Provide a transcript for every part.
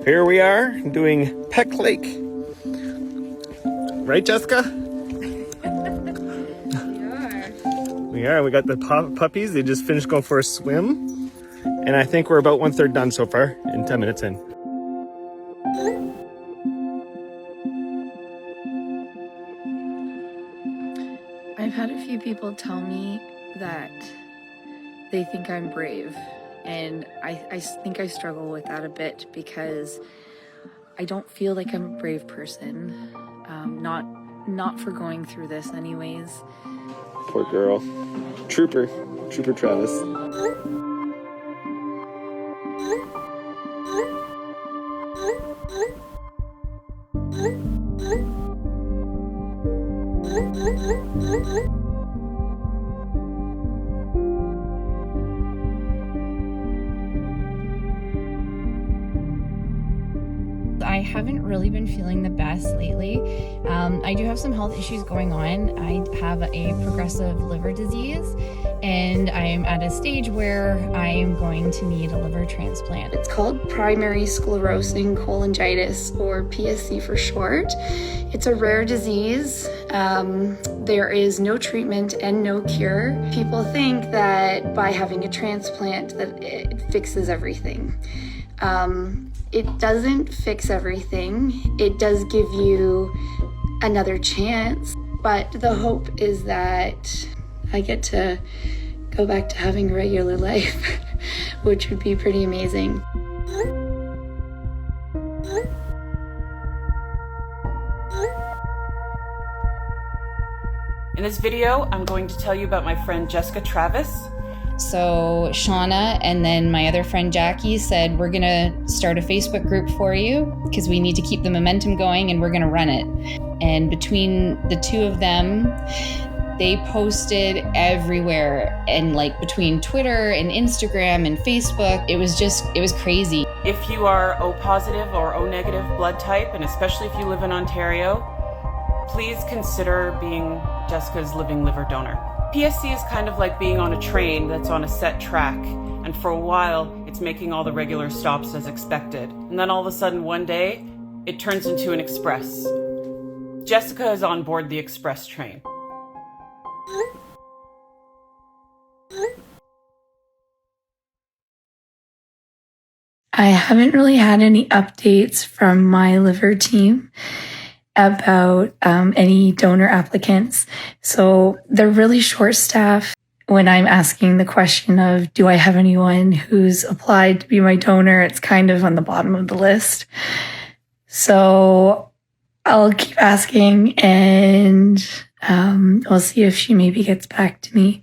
Here we are doing Peck Lake. Right, Jessica? We are. We got the puppies. They just finished going for a swim. And I think we're about 1/3 done so far, and 10 minutes in. I've had a few people tell me that they think I'm brave, and I think I struggle with that a bit because I don't feel like I'm a brave person, not for going through this anyways. Poor girl. Trooper Travis. I haven't really been feeling the best lately. I do have some health issues going on. I have a progressive liver disease, and I'm at a stage where I am going to need a liver transplant. It's called primary sclerosing cholangitis, or PSC for short. It's a rare disease. There is no treatment and no cure. People think that by having a transplant that it fixes everything. It doesn't fix everything. It does give you another chance, but the hope is that I get to go back to having a regular life, which would be pretty amazing. In this video, I'm going to tell you about my friend Jessica Travis. So Shauna and then my other friend Jackie said, we're gonna start a Facebook group for you because we need to keep the momentum going and we're gonna run it. And between the two of them, they posted everywhere, and like between Twitter and Instagram and Facebook, it was crazy. If you are O positive or O negative blood type, and especially if you live in Ontario, please consider being Jessica's living liver donor. PSC is kind of like being on a train that's on a set track, and for a while it's making all the regular stops as expected, and then all of a sudden one day it turns into an express. Jessica is on board the express train. I haven't really had any updates from my liver team about any donor applicants. So they're really short-staffed when I'm asking the question of, do I have anyone who's applied to be my donor? It's kind of on the bottom of the list. So I'll keep asking, and I'll see if she maybe gets back to me.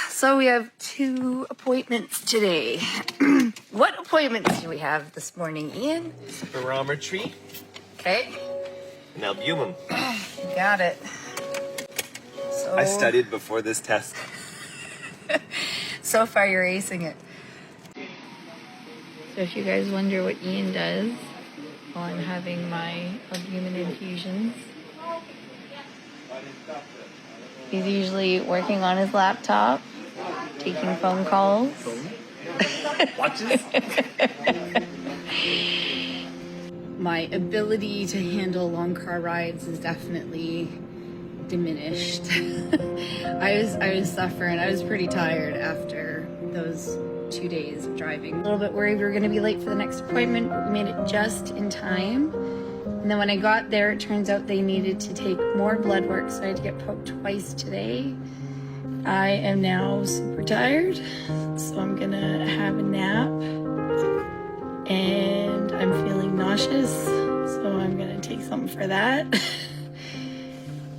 So we have 2 appointments today. What appointments do we have this morning, Ian? Spirometry Okay, and albumin. you got it. So, I studied before this test. so far you're acing it. So if you guys wonder what Ian does while I'm having my albumin infusions, he's usually working on his laptop, taking phone calls. Watches? My ability to handle long car rides is definitely diminished. I was suffering. I was pretty tired after those 2 days of driving. A little bit worried we were going to be late for the next appointment, but we made it just in time. And then when I got there, it turns out they needed to take more blood work, so I had to get poked twice today. I am now super tired, so I'm gonna have a nap, and I'm feeling nauseous, so I'm gonna take something for that.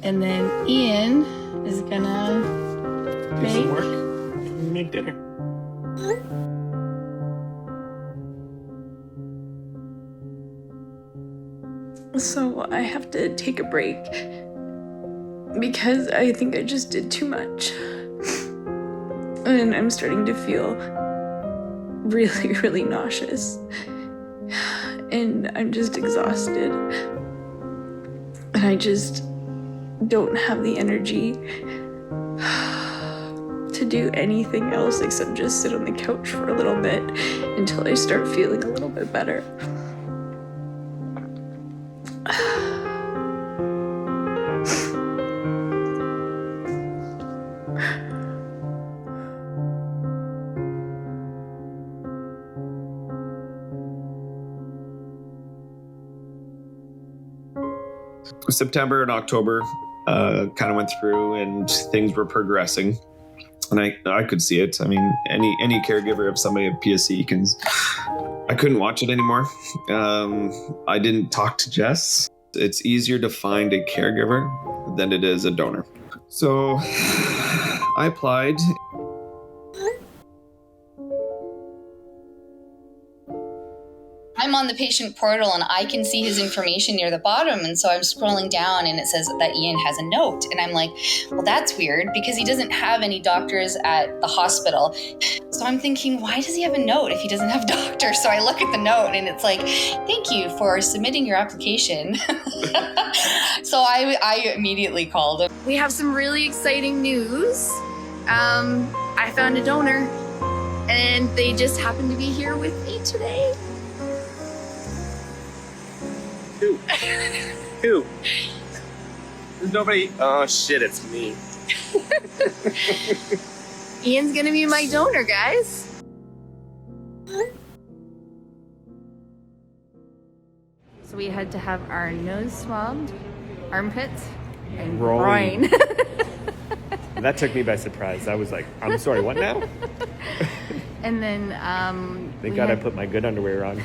And then Ian is gonna Do some work. Make dinner. So I have to take a break because I think I just did too much. And I'm starting to feel really, really nauseous. And I'm just exhausted. And I just don't have the energy to do anything else except just sit on the couch for a little bit until I start feeling a little bit better. September and October kind of went through and things were progressing, and I could see it. I mean, any caregiver of somebody with PSC I couldn't watch it anymore. I didn't talk to Jess. It's easier to find a caregiver than it is a donor. So I applied. I'm on the patient portal and I can see his information near the bottom. And so I'm scrolling down and it says that Ian has a note. And I'm like, well, that's weird because he doesn't have any doctors at the hospital. So I'm thinking, why does he have a note if he doesn't have doctors? So I look at the note and it's like, thank you for submitting your application. So I immediately called him. We have some really exciting news. I found a donor and they just happened to be here with me today. Who? There's nobody. Oh shit, it's me. Ian's gonna be my donor, guys. So we had to have our nose swabbed, armpits, and groin. That took me by surprise. I was like, I'm sorry, what now? And then Thank God I put my good underwear on.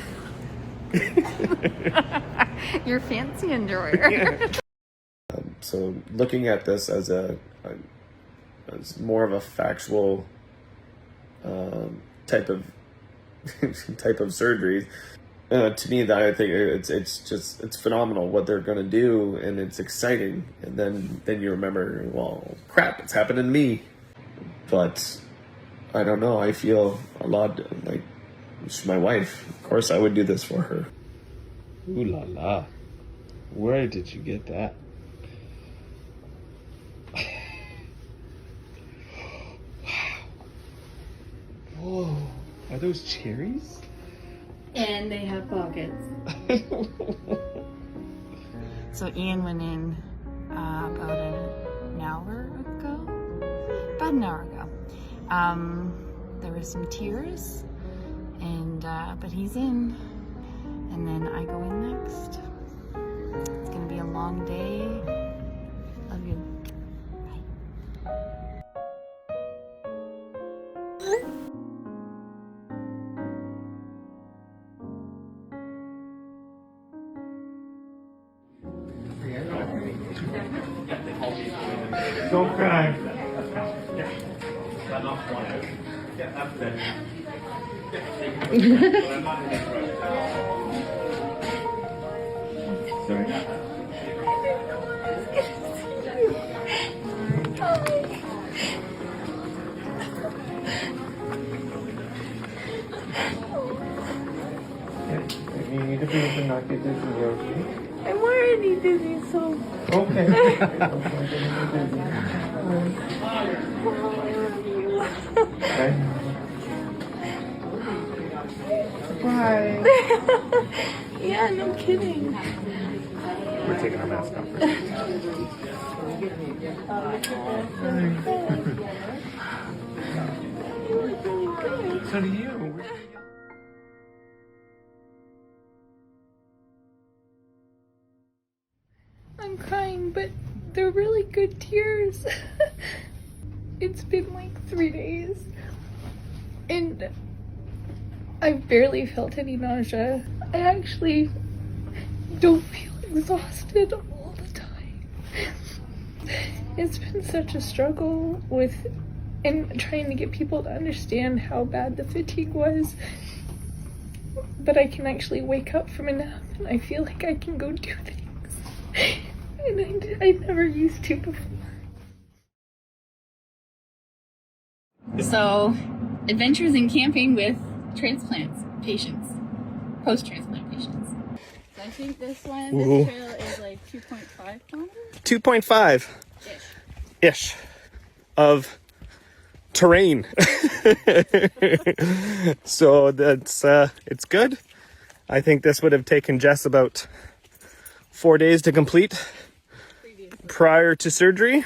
your fancy underwear. Yeah. So looking at this as more of a factual type of surgery, to me, that I think it's phenomenal what they're going to do, and it's exciting. And then you remember, well, crap, it's happening to me. But I don't know. I feel a lot like she's my wife. Of course, I would do this for her. Ooh la la. Where did you get that? Whoa. Are those cherries? And they have pockets. So Ian went in about an hour ago. There were some tears, and but he's in, and then I go in next. It's gonna be a long day. Love you. Don't cry. Sorry. You need to be able to not get dizzy, okay? I'm already dizzy, so... Okay. Bye. Yeah, no kidding. We're taking our mask off first. So do you. I'm crying, but they're really good tears. It's been like 3 days, and I've barely felt any nausea. I actually don't feel exhausted all the time. It's been such a struggle and trying to get people to understand how bad the fatigue was. But I can actually wake up from a nap and I feel like I can go do things. And I never used to before. So, adventures in camping with transplants patients, post-transplant patients. So I think this trail is like 2.5 kilometers? 2.5 ish of terrain. So that's it's good. I think this would have taken Jess about 4 days to complete prior to surgery.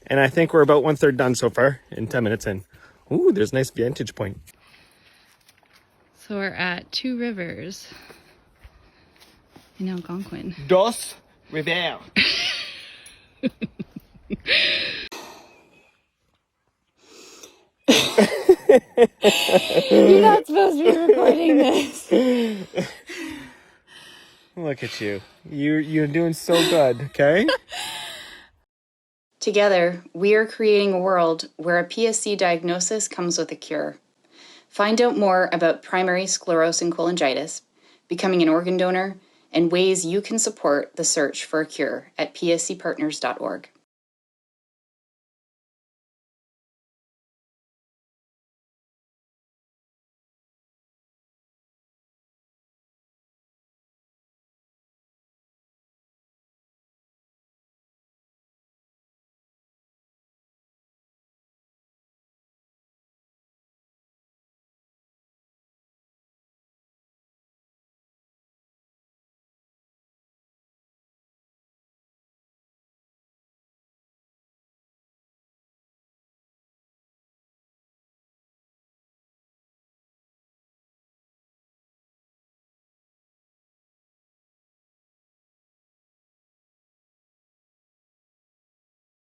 And I think we're about 1/3 done so far and 10 minutes in. Ooh, there's a nice vantage point. So we're at Two Rivers in Algonquin. Dos Rivers. You're not supposed to be recording this. Look at you. You're doing so good, okay? Together, we are creating a world where a PSC diagnosis comes with a cure. Find out more about primary sclerosing cholangitis, becoming an organ donor, and ways you can support the search for a cure at pscpartners.org.